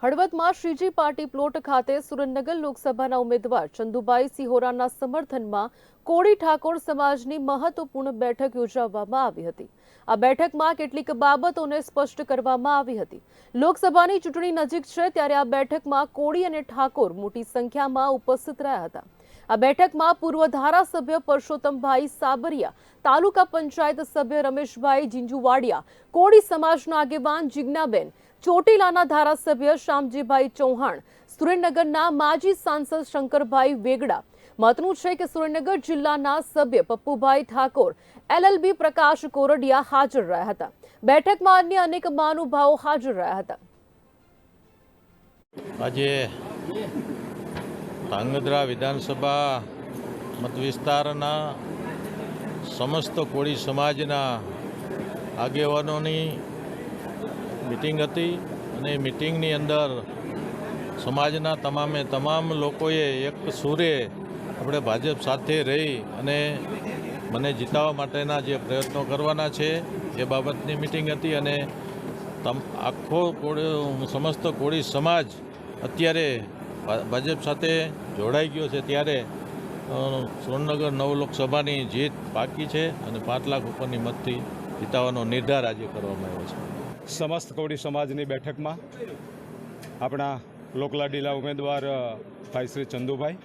હળવદમાં Shriji party plot ખાતે સુરેન્દ્રનગર લોકસભાના ઉમેદવાર ચંદુભાઈ સિહોરાના સમર્થનમાં કોળી ઠાકોર સમાજની મહત્વપૂર્ણ બેઠક યોજવામાં આવી હતી। આ બેઠકમાં કેટલીક બાબતોને સ્પષ્ટ કરવામાં આવી હતી। લોકસભાની ચૂંટણી નજીક છે ત્યારે આ બેઠકમાં કોળી અને ઠાકોર મોટી સંખ્યામાં ઉપસ્થિત રહ્યા હતા। આ બેઠકમાં પૂર્વ ધારાસભ્ય પરસોત્તમભાઈ સાબરિયા, તાલુકા પંચાયત સભ્ય રમેશભાઈ જીંજુવાડિયા, કોળી સમાજના આગેવાન જીજ્ઞાબેન, ચોટીલાના ધારાસભ્ય શામજીભાઈ ચૌહાણ, સુરેન્દ્રનગરના માજી સાંસદ શંકરભાઈ વેગડા। મહત્વનું છે કે સુરેન્દ્રનગર જિલ્લાના સભ્ય પપ્પુભાઈ ઠાકોર, એલએલબી પ્રકાશ કોરડિયા હાજર રહ્યા હતા। બેઠકમાં અન્ય અનેક મહાનુભાવો હાજર રહ્યા હતા। આજે ધાંગધ્રા વિધાનસભા મતવિસ્તારના સમસ્ત કોળી સમાજના આગેવાનોની મીટિંગ હતી અને મીટિંગની અંદર સમાજના તમામ લોકોએ એક સુરે આપણે ભાજપ સાથે રહી અને મને જીતાવવા માટેના જે પ્રયત્નો કરવાના છે એ બાબતની મીટિંગ હતી અને આખો સમસ્ત કોળી સમાજ અત્યારે ભાજપ સાથે જોડાઈ ગયો છે। ત્યારે સુરેન્દ્રનગર 9 લોકસભાની જીત પાકી છે અને 5 લાખ ઉપરની મતથી જીતાવવાનો નિર્ધાર આજે કરવામાં આવ્યો છે। સમસ્ત કોળી સમાજની બેઠકમાં આપણા લોકલાડીલા ઉમેદવાર ભાઈ શ્રી ચંદુભાઈ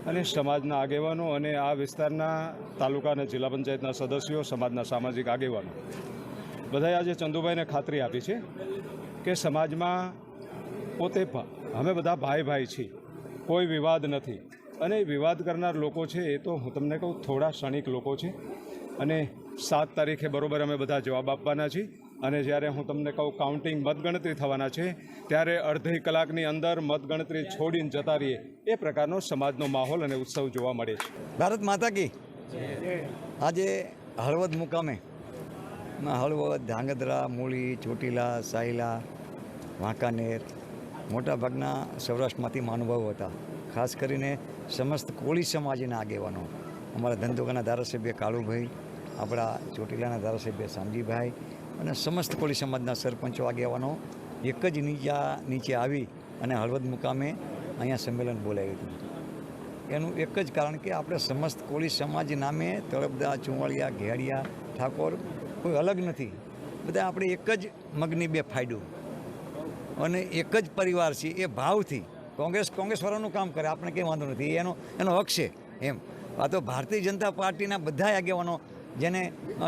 અને સમાજના આગેવાનો અને આ વિસ્તારના તાલુકા અને જિલ્લા પંચાયતના સદસ્યો, સમાજના સામાજિક આગેવાનો બધાએ આજે ચંદુભાઈને ખાતરી આપી છે કે સમાજમાં પોતે અમે બધા ભાઈ છીએ, કોઈ વિવાદ નથી અને વિવાદ કરનાર લોકો છે એ તો હું તમને કહું થોડા ક્ષણિક લોકો છે અને 7 તારીખે બરોબર અમે બધા જવાબ આપવાના છીએ અને જ્યારે હું તમને કહું કાઉન્ટિંગ મતગણતરી થવાના છે ત્યારે અડધી કલાકની અંદર મતગણતરી છોડીને જતા રહીએ એ પ્રકારનો સમાજનો માહોલ અને ઉત્સવ જોવા મળે છે। ભારત માતા કી આજે હળવદ મુકામે હળવદ, ધાંગધ્રા, મૂળી, ચોટીલા, સાયલા, વાંકાનેર મોટાભાગના સૌરાષ્ટ્રમાંથી મહાનુભાવો હતા। ખાસ કરીને સમસ્ત કોળી સમાજના આગેવાનો, અમારા ધંધોકાના ધારાસભ્ય કાળુભાઈ, આપણા ચોટીલાના ધારાસભ્ય શામજીભાઈ અને સમસ્ત કોળી સમાજના સરપંચો આગેવાનો એક જ નીચે આવી અને હળવદ મુકામે અહીંયા સંમેલન બોલાવ્યું હતું। એનું એક જ કારણ કે આપણે સમસ્ત કોળી સમાજ નામે તળપદા, ચુંવાળિયા, ઘેડિયા, ઠાકોર કોઈ અલગ નથી, બધા આપણે એક જ મગની બે ફાયડું અને એક જ પરિવાર છે એ ભાવથી કોંગ્રેસવાળાનું કામ કરે, આપણે કંઈ વાંધો નથી, એનો હક છે એમ। આ તો ભારતીય જનતા પાર્ટીના બધા આગેવાનો જેને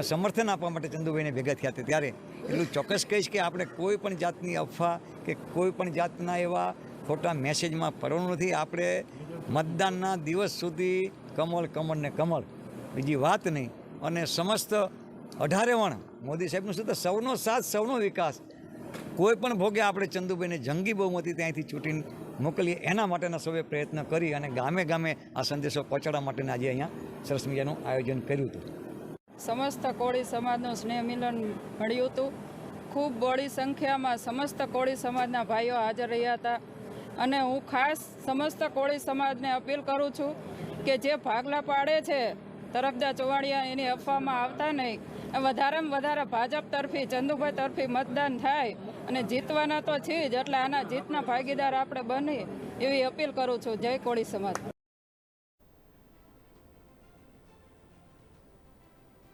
સમર્થન આપવા માટે ચંદુભાઈને ભેગા થયા હતા ત્યારે એટલું ચોક્કસ કહીશ કે આપણે કોઈ પણ જાતની અફવા કે કોઈ પણ જાતના એવા ખોટા મેસેજમાં પડવાનું નથી। આપણે મતદાનના દિવસ સુધી કમળ ને કમળ, બીજી વાત નહીં। અને સમસ્ત 18 વણ મોદી સાહેબનું શું તો સૌનો સાથ, સૌનો વિકાસ, કોઈ પણ ભોગે આપણે ચંદુભાઈને જંગી બહુમતી ત્યાંથી ચૂંટીને મોકલીએ એના માટેના સૌએ પ્રયત્ન કરી અને ગામે ગામે આ સંદેશો પહોંચાડવા માટેના આજે અહીંયા સરસ મજાનું આયોજન કર્યું હતું। સમસ્ત કોળી સમાજનું સ્નેહ મિલન મળ્યું હતું। ખૂબ બહોળી સંખ્યામાં સમસ્ત કોળી સમાજના ભાઈઓ હાજર રહ્યા હતા અને હું ખાસ સમસ્ત કોળી સમાજને અપીલ કરું છું કે જે ભાગલા પાડે છે તરફદા ચોવાડિયા એની અફવામાં આવતા નહીં, વધારેમાં વધારે ભાજપ તરફી, ચંદુભાઈ તરફી મતદાન થાય અને જીતવાના તો છે જ, એટલે આના જીતના ભાગીદાર આપણે બની એવી અપીલ કરું છું। જય કોળી સમાજ।